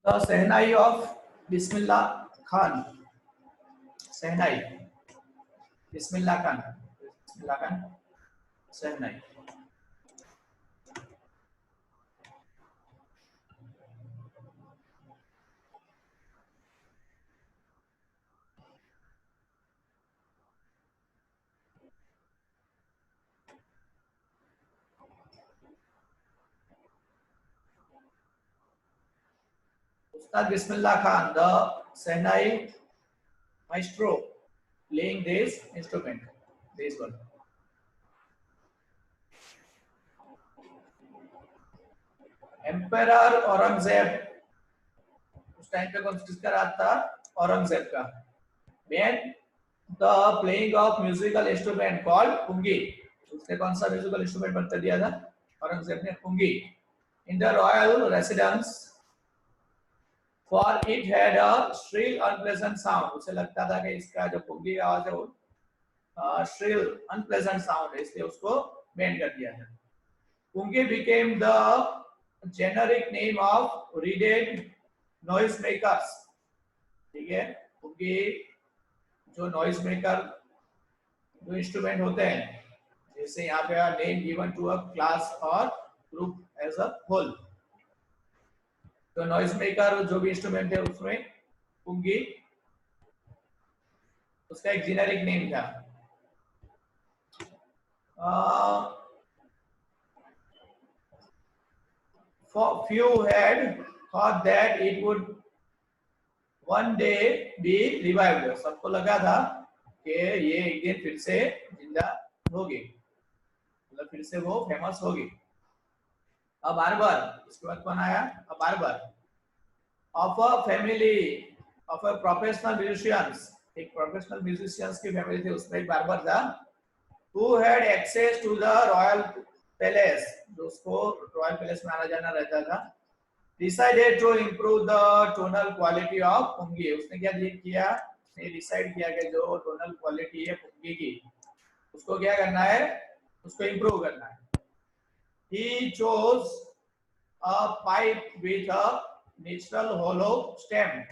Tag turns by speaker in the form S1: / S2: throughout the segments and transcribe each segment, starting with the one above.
S1: The Sehnai of Bismillah Khan. Sehnai. Bismillah Khan. Bismillah Khan. Sehnai. Ustad Bismillah Khan, the Sehnai maestro, playing this instrument. This one. Emperor Aurangzeb उस time पे कौन किसका राज था? औरंगजेब का. When the playing of musical instrument called pungi, उसने कौन सा musical instrument बनकर दिया था? औरंगजेब ने pungi. In the royal residence, for it had a shrill unpleasant sound. उसे लगता था कि इसका जो pungi का आवाज है वो shrill unpleasant sound है, इसलिए उसको बैन कर दिया था. Pungi became the generic name of reeded noise makers. ठीक है, pungi जो नॉइज मेकर जो इंस्ट्रूमेंट होते हैं, जैसे यहाँ पे name given to a class और ग्रुप एज अ होल. तो नॉइज मेकर जो भी इंस्ट्रूमेंट है उसमें पुंगी उसका एक जेनेरिक नेम था. Few had thought that it would one day be revived. सबको लगा था कि ये एक दिन फिर से जिंदा होगी, मतलब फिर से वो फेमस होगी. अब बारबर, इसके बाद कौन आया? अब barber of a family of a professional musicians, एक प्रोफेशनल म्यूजिशियंस की फैमिली थी, उसमें एक बारबर था. who had access to the royal palace, जो उसको रॉयल पैलेस में आना जाना रहता था. decided to improve the tonal quality of pungi. उसने क्या किया? उसने डिसाइड किया कि जो टोनल क्वालिटी है pungi की, उसको क्या करना है? उसको इम्प्रूव करना है. he chose a pipe with a natural hollow stem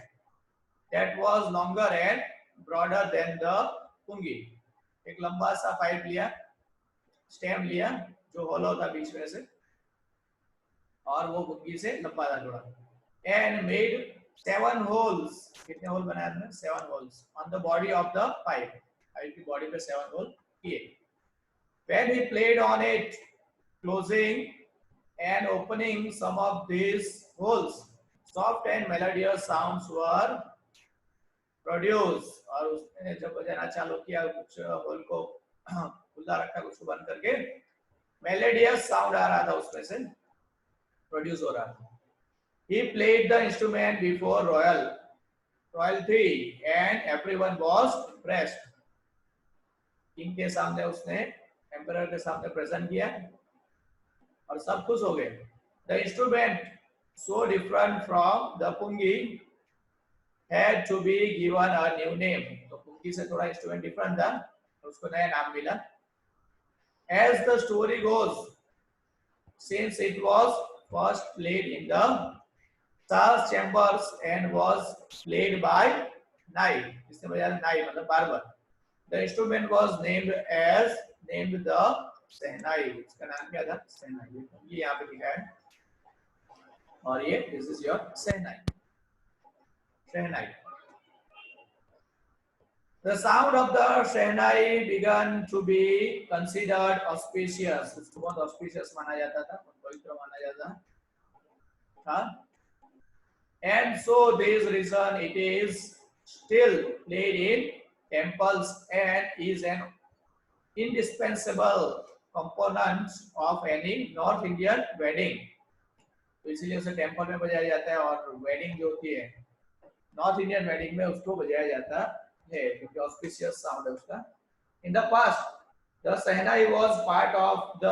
S1: that was longer and broader than the pungi. एक लंबा सा पाइप लिया, स्टेम लिया जो होलो था बीच में से, और वो पुंगी से लंबा था थोड़ा. and made 7 holes. कितने होल बनाए हमने? 7 holes on the body of the pipe. Pipe की बॉडी पे 7 होल किए. when he played on it, closing and opening some of these holes, soft and melodious sounds were produced. और उसने जब बजाना चालू किया, कुछ होल को खुला रखा, कुछ बंद करके मेलोडियस साउंड आ रहा था, उसमें से प्रोड्यूस हो रहा था. he played the instrument before royalty and everyone was impressed. King के सामने उसने, एम्परर के सामने प्रेजेंट किया और सब खुश हो गए. the instrument so different from the pungi had to be given a new name. तो pungi से थोड़ा इंस्ट्रूमेंट डिफरेंट था, उसको नया नाम मिला. as the story goes, since it was first played in the Shah's chambers and was played by Nai, इसने बजाया नाई मतलब barber. the instrument was named the Sehnai. इसका नाम क्या था? Sehnai. ये यहाँ पे लिखा है, और ये this is your Sehnai. Sehnai. The sound of the Sehnai began to be considered auspicious. उसको बहुत auspicious माना जाता था, पवित्र माना जाता था. And so this reason it is still played in temples and is an indispensable component of any North Indian wedding. तो इसलिए उसे टेम्पल में बजाया जाता है, और वेडिंग जो होती है नॉर्थ इंडियन वेडिंग में उसको बजाया जाता है, क्योंकि ऑस्पिशियस साउंड है उसका. In the past the shehnai was part of the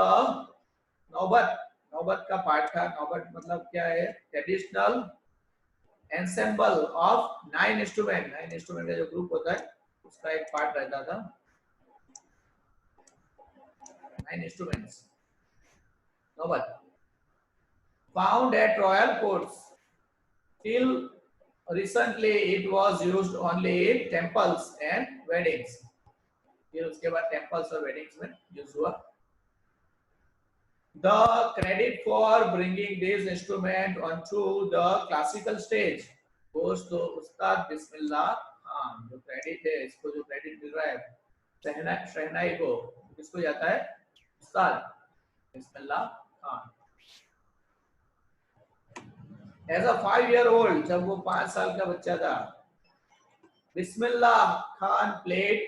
S1: नौबत. नौबत का पार्ट था. नौबत मतलब क्या है? Traditional ensemble of 9 instrument. 9 instrument का जो ग्रुप होता है उसका एक पार्ट रहता था. 9 इंस्ट्रूमेंट्स. नौबत found at royal courts. till recently it was used only in temples and weddings. फिर उसके बाद temples और weddings में use हुआ. The credit for bringing this instrument onto the classical stage goes to उस्ताद बिस्मिल्लाह खान. जो credit है, इसको जो credit मिल रहा है शहनाई को, किसको जाता है? Ustad Bismillah Khan. As a 5-year-old, जब वो 5 साल का बच्चा था, Bismillah Khan played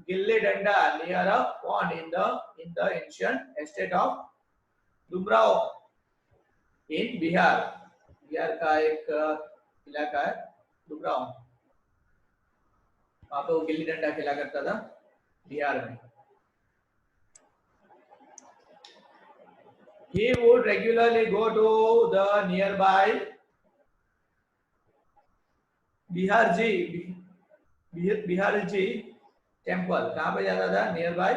S1: gilli danda near a pond in the ancient estate of Dumraon in Bihar. Bihar का एक इलाका है डुमराव, वहां पे वो गिल्ली डंडा खेला करता था बिहार में. He would regularly go to the nearby Biharji temple. कहाँ पे जाता था? Nearby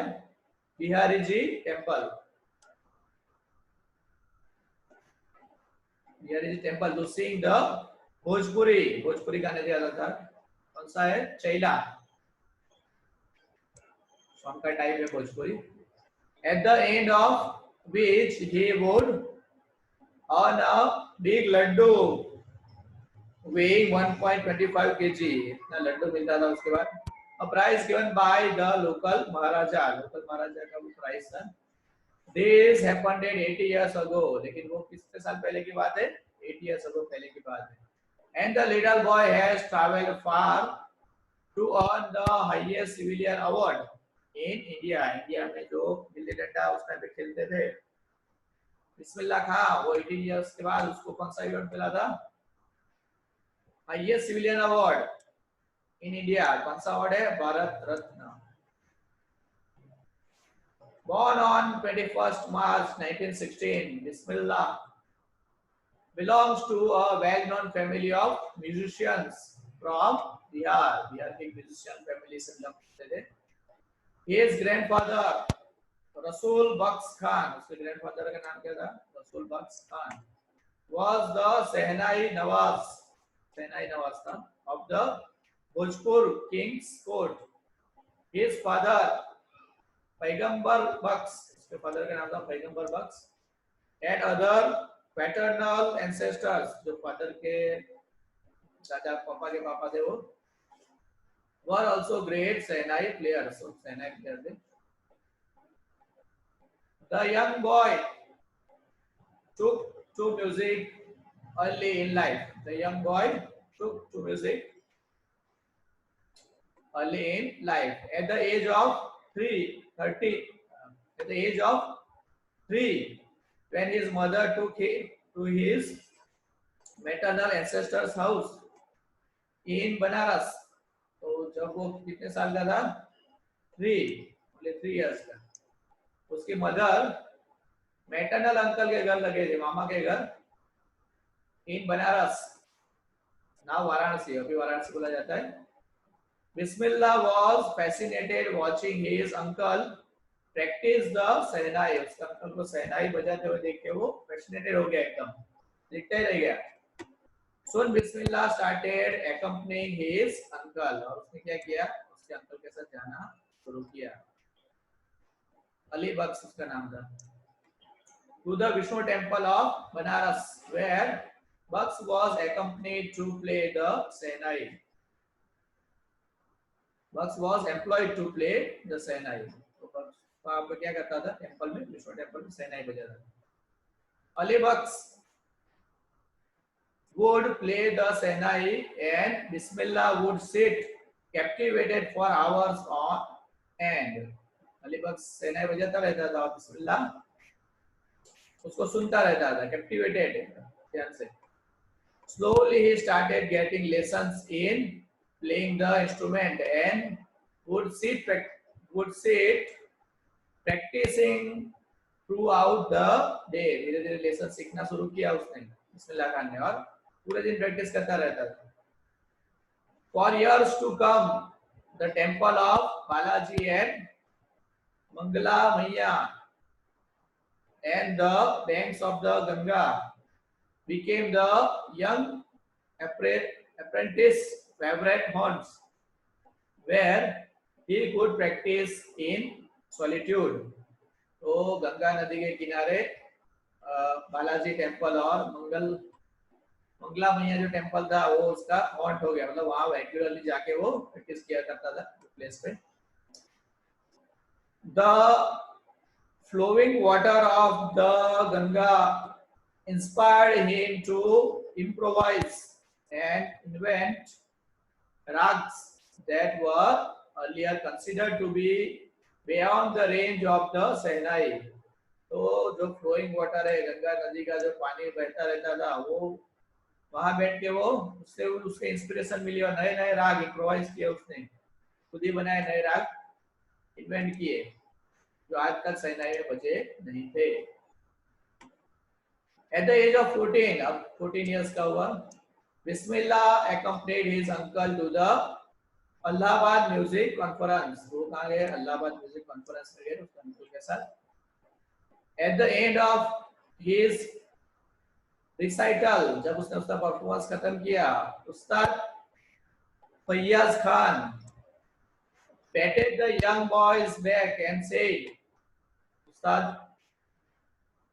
S1: Bihariji temple. Bihariji temple to sing the Bhojpuri गाने जाता था. कौन सा है? चैला सॉन्ग का टाइप है Bhojpuri. At the end of which he would earn a big laddu weighing 1.25 kg. इतना लड्डू मिलता था. उसके बाद a prize given by the local महाराजा का वो प्राइज था. This happened 80 years ago. लेकिन वो कितने साल पहले की बात है? 80 years ago पहले की बात है. And the little boy has travelled far to earn the highest civilian award in India. India में जो गिल्ली डंडा उस टाइम पे खेलते थे बिस्मिल्लाह खान, वो 80 years के बाद उसको कौन सा अवार्ड मिला था? Highest civilian award in India. कौन सा अवार्ड है? Bharat Ratna. Born on 21st March 1916, Bismillah belongs to a well-known family of musicians from Bihar. Bihar के म्यूजिशियन फैमिली से बिलोंग करते थे. His grandfather Rasul Baks Khan, उसके ग्रैंडफादर का नाम क्या था? रसूल बख्श Khan, was the Sehnai Nawaz था of the Bhojpur King's Court. His father पैगंबर बख्श, उसके फादर का नाम था पैगंबर बख्श, and other paternal ancestors, जो फादर के दादा पापा के पापा थे वो, were also great Sehnai players. So Sehnai player थे. The young boy took to music early in life. The young boy took to music early in life. At the age of 3, when his mother took him to his maternal ancestor's house in Banaras. तो जब वो कितने साल का था? 3 years का. उसकी mother maternal uncle के घर लगे थे, मामा के घर इन बनारस, नाउ वाराणसी, अभी वाराणसी बोला जाता है. बिस्मिल्लाह was fascinated watching his uncle practice the सहनाई. उसके अंकल को सहनाई बजाते हुए देख के वो fascinated हो गया, एकदम देखता ही रह गया. Soon Bismillah started accompanying his uncle. और उसने क्या किया? उसके अंकल के साथ जाना शुरू किया. अली बख्श उसका नाम था. To the Vishnu temple of Banaras, where Baks was accompanied to play the Sehnai. Baks was employed to play the Sehnai. तो Baks वहाँ पे क्या करता था? टेम्पल में, विष्णु टेम्पल में सेनाई बजाता था. Ali Baks would play the Sehnai and Bismillah would sit captivated for hours on end. Ali Baks shehnai बजाता रहता था और बिस्मिल्लाह उसको सुनता रहता था, captivated ध्यान से. Slowly he started getting lessons in playing the instrument and would sit practicing throughout the day. धीरे धीरे लेसन सीखना शुरू किया उसने बिस्मिल्लाह खान ने और पूरे दिन प्रैक्टिस करता रहता था. For years to come, the temple of Balaji and Mangala Maiya and the banks of the Ganga became the young apprentice favorite haunts where he could practice in solitude. तो गंगा नदी के किनारे बालाजी टेम्पल और मंगला मैया जो टेम्पल था वो उसका हॉन्ट हो गया, मतलब वहां रेगुलरली जाके वो प्रैक्टिस किया करता था प्लेस पे. The flowing water of the Ganga inspired him to improvise and invent rags that were earlier considered to be beyond the range of the Sehnai. तो जो फ्लोइंग वाटर है गंगा नदी का, जो पानी बहता रहता था, वो वहां बैठ के वो उससे उसके इंस्पिरेशन मिली और नए नए राग इम्प्रोवाइज किए उसने, खुद ही बनाए नए राग इन्वेंट किए जो आज तक सेनाई में बचे नहीं थे. At the age of 14, अब 14 years का हुआ, Bismillah accompanied his uncle to the Allahabad Music Conference. वो कहाँ गए? अल्लाहाबाद म्यूजिक कॉन्फ्रेंस में गए उसके अंकल के साथ. At the end of his recital, जब उसने उसका परफॉर्मेंस खत्म किया, उस्ताद Faiyaz Khan patted the young boy's back and said, उस्ताद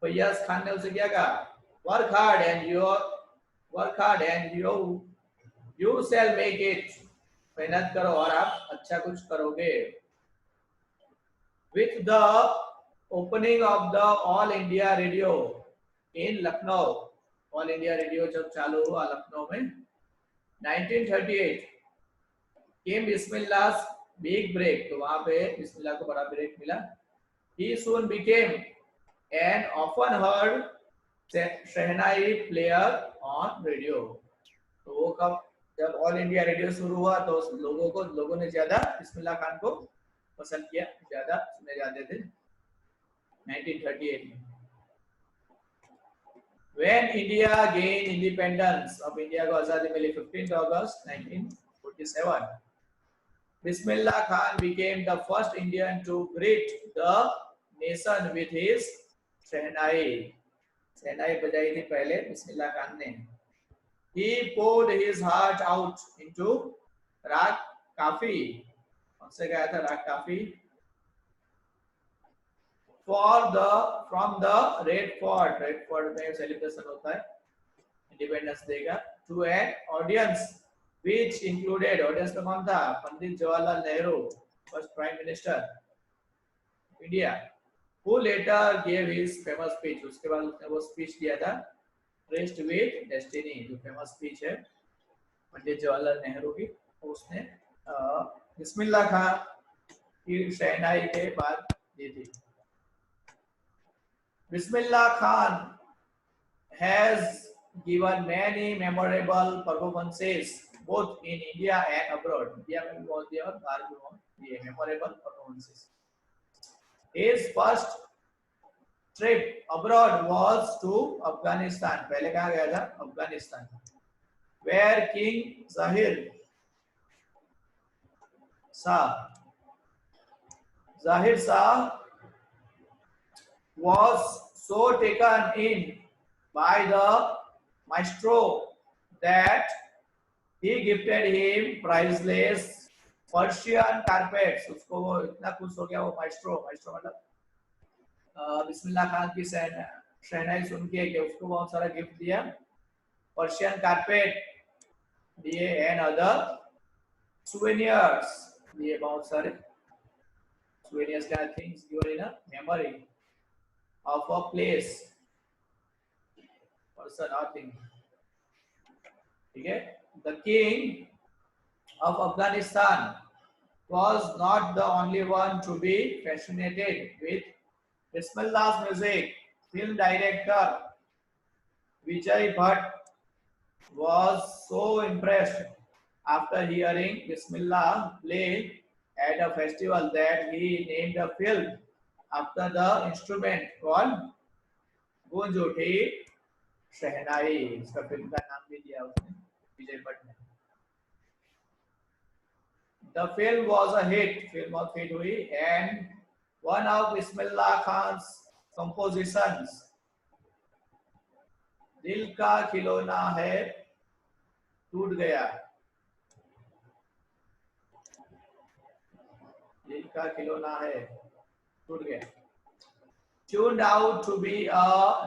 S1: फैयाज खान ने उसे क्या कहा? Work hard and you shall make it. मेहनत करो और आप अच्छा कुछ करोगे. With the opening of the All India Radio in Lucknow, All India Radio जब चालू हुआ लखनऊ में 1938, came Bismillah's big break. तो वहां पे बिस्मिल्लाह को बड़ा ब्रेक मिला. He soon became an often heard shehnai player on radio. तो वो कब, जब ऑल इंडिया रेडियो शुरू हुआ तो लोगों ने ज्यादा बिस्मिल्लाह खान को पसंद किया, ज्यादा सुने जाते थे 1938 में. When India gained independence, अब इंडिया को आजादी मिली 15 अगस्त 1947, Bismillah Khan became the first Indian to greet the nation with his शहनाई. शहनाई बजाई थी पहले बिस्मिल्लाह खान ने. He poured his heart out into राग काफी. कौन से गाया था राग काफी? From the Red Fort में सेलिब्रेशन होता है इंडिपेंडेंस डे का, to an audience which included, audience में कौन था? Pandit Jawaharlal Nehru, first prime minister India, who later gave his famous speech. उसके बाद उसने वो स्पीच दिया था Rest with Destiny, जो फेमस स्पीच है पंडित जवाहरलाल नेहरू की. उसने बिस्मिल्लाह खान की शहनाई के बाद दी थी. Bismillah Khan has given many memorable performances both in India and abroad. India में भी बहुत दिया और बाहर भी बहुत दिए memorable performances. His first trip abroad was to Afghanistan. पहले कहाँ गया था? Afghanistan, where King Zahir Shah was so taken in by the maestro that he gifted him priceless Persian carpets. उसको वो इतना खुश हो गया वो maestro मतलब बिस्मिल्लाह खान की शहनाई सुन के कि उसको बहुत सारा गिफ्ट दिया, पर्शियन कारपेट दिए एंड अदर souvenirs दिए, बहुत सारे souvenirs kind of things given in a memory of a place, person or thing. ठीक है. The king of Afghanistan was not the only one to be fascinated with Bismillah's music. Film director Vijay Bhatt was so impressed after hearing Bismillah play at a festival that he named a film after the instrument called गूंज उठी शहनाई. इसका film का नाम भी दिया उसने विजय भट्ट ने. The film was a hit. Film बहुत हिट हुई and one of Bismillah Khan's compositions, दिल का खिलौना है, टूट गया, दिल का खिलौना है, टूट गया। Turned out to be a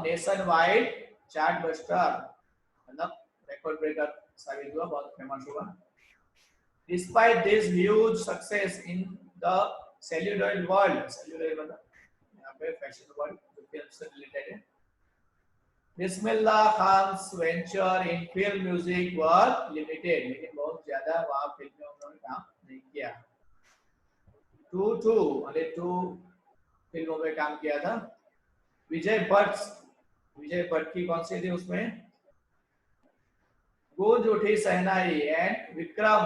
S1: nationwide chartbuster, मतलब record breaker साबित हुआ, बहुत फेमस हुआ। Despite this huge success in the celluloid world, celluloid मतलब यहाँ पे फैशन वर्ल्ड जो फिल्म से रिलेटेड है, Bismillah Khan's venture in film music were limited, लेकिन बहुत ज्यादा वहाँ फिल्म में उन्होंने काम नहीं किया। टू फिल्मों में काम किया था। विजय भट्ट की कौन सी थी उसमें, गूंज उठी सहनाई, एंड विक्रम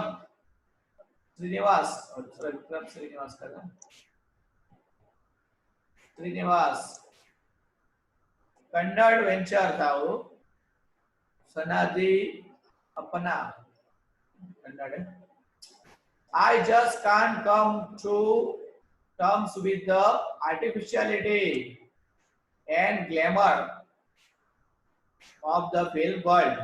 S1: श्रीनिवास, और दूसरा विक्रम श्रीनिवास का नाम श्रीनिवास, कन्नड़ वेंचर था वो, सनादी अपना कन्नड़ है। I just can't come to terms with the artificiality and glamour of the film world,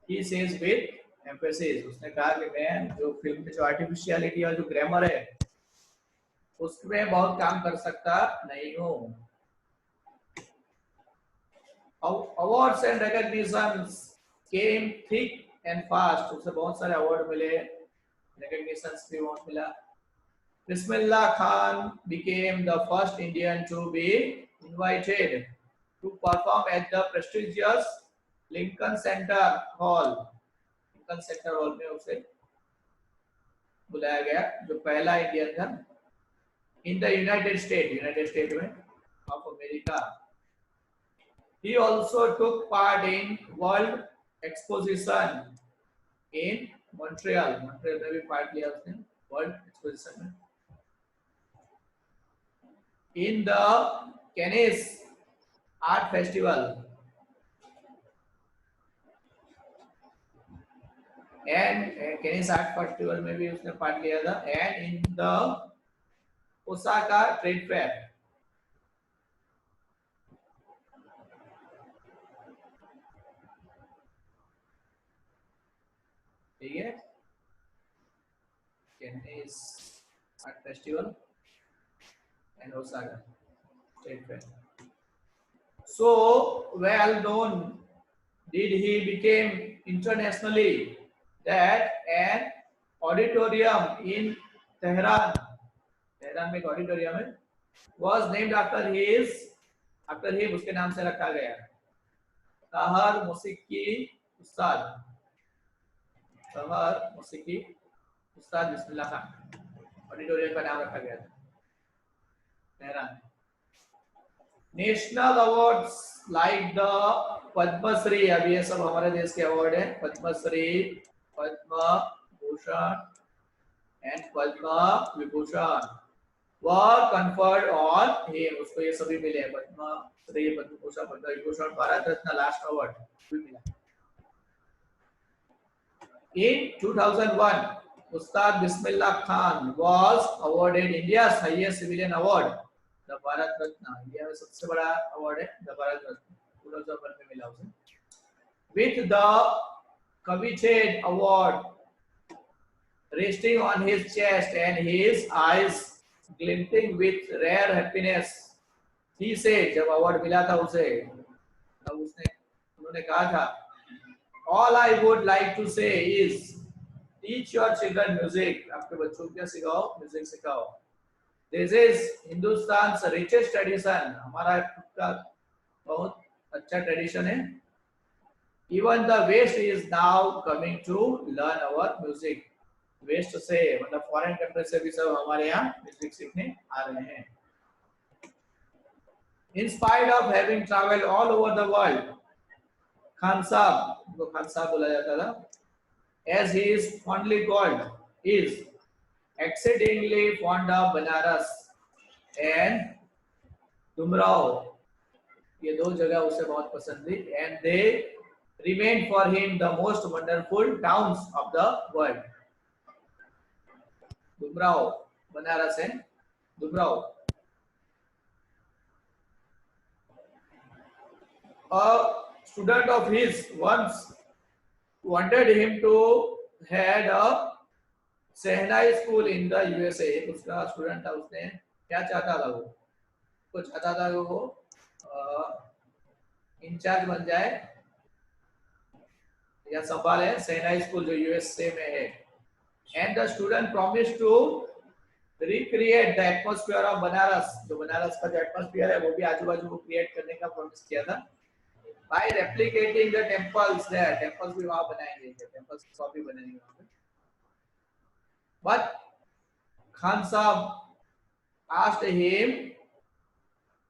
S1: he says with emphasis. उसने कहा कि मैं जो फिल्म में जो आर्टिफिशियलिटी और जो ग्लैमर है उसमें बहुत काम कर सकता नहीं हूँ। Awards and recognitions came thick and fast, उसे बहुत सारे अवार्ड मिले, recognitions भी बहुत मिला। Bismillah Khan became the first Indian to be invited to perform at the prestigious Lincoln Center Hall. Lincoln Center Hall में उसे बुलाया गया, जो पहला इंडियन था in the United States में of America. He also took part in World Exposition in Montreal में भी पार्ट लिया उसने World Exposition में। In the Cannes Art Festival and Cannes Art Festival में भी उसने पार्ट लिया था, and in the Osaka Trade Fair. ठीक है, Cannes Art Festival and Osaka Trade Fair. So well known did he became internationally that an auditorium in Tehran में एक auditorium है, was named after him, उसके नाम से रखा गया। तहर मौसीकी उस्ताद बिस्मिल्लाह खान, ऑडिटोरियम का नाम रखा गया था Tehran. National awards like the Padmashri, अब ये सब हमारे देश के अवार्ड है, Padmashri, Padma Bhushan and Padma Vibhushan were conferred on him, उसको ये सभी मिले, पद्मश्री, पद्म भूषण, पद्म विभूषण, भारत रत्न लास्ट अवार्ड भी मिला। In 2001, Ustad Bismillah Khan was awarded India's highest civilian award, the Bharat Ratna. India में सबसे बड़ा अवार्ड है the Bharat Ratna, 2001 में मिला उसे, with the coveted award resting on his chest and his eyes glinting with rare happiness. He said, जब award मिला था उसे, तब उन्होंने कहा था, all I would like to say is teach your children music, आपके बच्चों को क्या सिखाओ, म्यूजिक सिखाओ। This is Hindustan's richest tradition, हमारा का बहुत अच्छा ट्रेडिशन है। Even the West is now coming to learn our music. West से मतलब फॉरेन कंट्री से भी सब हमारे यहाँ म्यूजिक सीखने आ रहे हैं। In spite of having traveled all over the world, Khan साहब, उनको खान साहब बोला जाता था, as he is fondly called, is exceedingly fond of Banaras and Dumrao, ये दो जगह उसे बहुत पसंद थी, and they remained for him the most wonderful towns of the world. Dumrao, Banaras and Dumrao. A student of his once wanted him to head a Sehnai school in the USA. उसका student था, उसने क्या चाहता था, वो चाहता था कि वो इंचार्ज बन जाए या संभाले सेनाई स्कूल जो यूएसए में है. And the student promise to recreate the atmosphere of Banaras. जो बनारस का जो एटमॉस्फेयर है वो भी आजू बाजू को क्रिएट करने का प्रॉमिस किया था. By replicating the temples there. Temples भी वहां बनाएंगे, टेम्पल्स की कॉपी बनेंगे वहां पे. बट खान साहब asked him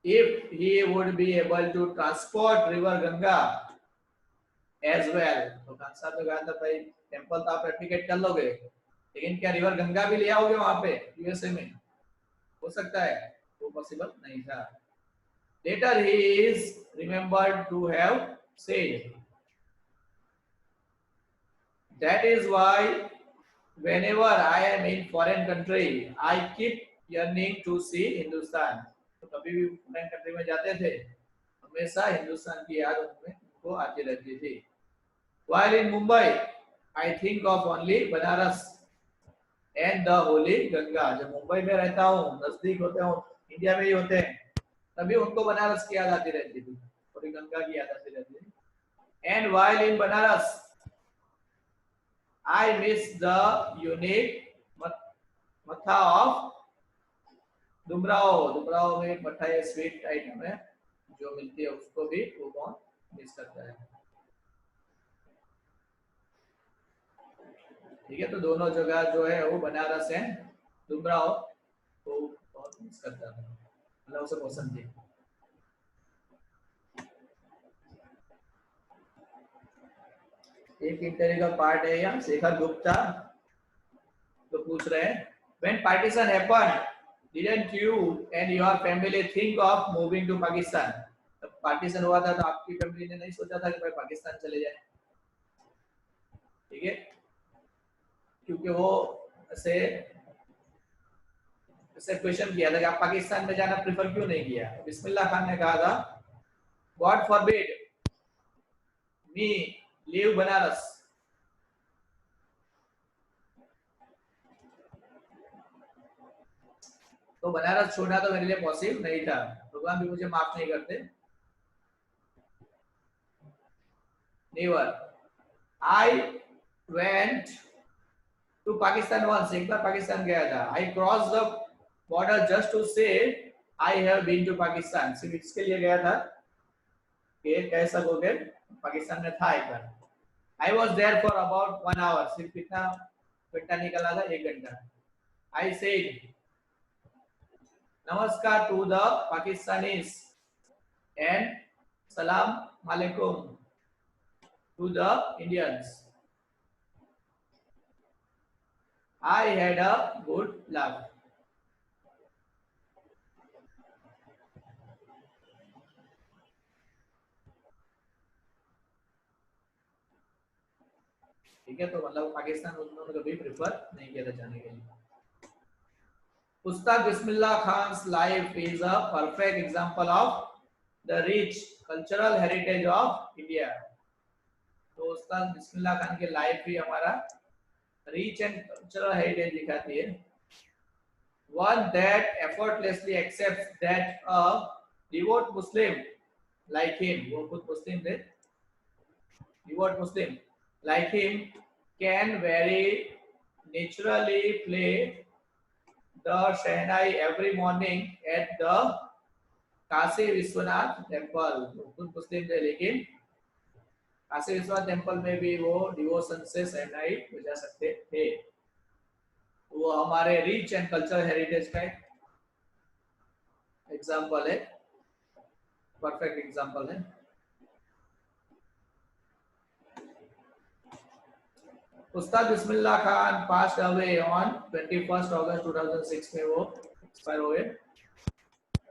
S1: if he would be able to transport river Ganga as well. तो खान साहब ने कहा था भाई टेम्पल तो आप रेप्लिकेट कर लोगे, लेकिन क्या रिवर गंगा भी ले आओगे वहां पे यूएसए में? हो सकता है? वो पॉसिबल नहीं था. Later he is remembered to have said, that is why whenever I am in foreign country I keep yearning to see Hindustan. तो कभी भी फॉरेन कंट्री में जाते थे, हमेशा हिंदुस्तान की याद उनको आती रहती थी. While in Mumbai, I think of only Banaras and the Holy Ganga. जब मुंबई में रहता हूँ, नजदीक होते हूँ, इंडिया में ही होते हैं, तभी उनको बनारस की याद आती रहती थी, होली गंगा की याद आती रहती थी. And while in Banaras, I miss the unique matha of Dumraon. Dumraon में मठा या स्वीट आइटम है जो मिलती है, उसको भी वो बहुत मिस करता है. ठीक है, तो दोनों जगह जो है वो बनारस है, डुमराव को बहुत मिस करता है, मतलब उसे पसंद थी. एक इंटरव्यू का पार्ट है यहाँ. शेखर गुप्ता तो पूछ रहे हैं, when partition happened, didn't you and your family think of moving to Pakistan? जब पार्टीशन हुआ था तो आपकी फैमिली ने नहीं सोचा था कि भाई पाकिस्तान चले जाए. ठीक है, क्योंकि वो ऐसे क्वेश्चन किया था कि आप पाकिस्तान में जाना प्रेफर क्यों नहीं किया. बिस्मिल्लाह खान ने कहा था, गॉड फॉरबिड मी लीव बनारस. तो बनारस छोड़ना तो मेरे लिए पॉसिबल नहीं था, भगवान भी मुझे माफ नहीं करते. Never. I went to Pakistan once. एक बार पाकिस्तान गया था. I cross the border just to say I have been to Pakistan. सिर्फ इसके लिए गया था कि कह सकोगे पाकिस्तान में था एक बार. I was there for about 1 hour. सिर्फ कितना घंटा निकला था? 1 घंटा. I said namaskar to the Pakistanis and salaam walekum to the Indians. I had a good laugh. ठीक है, तो मतलब पाकिस्तान उन्होंने कभी प्रेफर नहीं किया था जाने के लिए. Ustad Bismillah Khan's life is a perfect example of the rich cultural heritage of India. तो उस्ताद बिस्मिल्लाह खान की लाइफ भी हमारा रिच एंड कल्चरल हेरिटेज दिखाती है. One that effortlessly accepts that a devout Muslim like him, वो खुद मुस्लिम थे, devout Muslim like him can very naturally play the Shehnai every morning at the Kashi Vishwanath temple. खुद मुस्लिम थे, लेकिन काशी विश्वनाथ टेम्पल में भी वो डिवोशन से शहनाई बजा सकते थे. वो हमारे रिच एंड कल्चरल हेरिटेज का एग्जाम्पल है, परफेक्ट एग्जाम्पल है. Ustad Bismillah Khan passed away on 21 August 2006 में वो एक्सपायर हुए,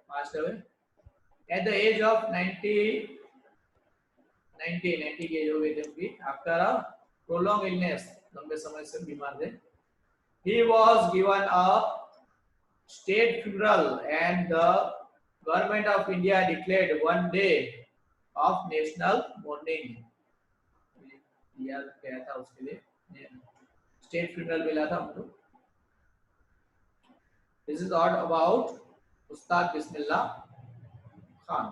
S1: passed away at the age of 90 की एज हो गई थी उनकी. आफ्टर अ प्रोलॉन्ग इलनेस, लंबे समय से बीमार थे. He was given a state funeral and the government of India declared one day of national mourning. दिया गया था उसके लिए, स्टेट फ्यूनरल मिला था उनको। This is all about Ustad Bismillah Khan.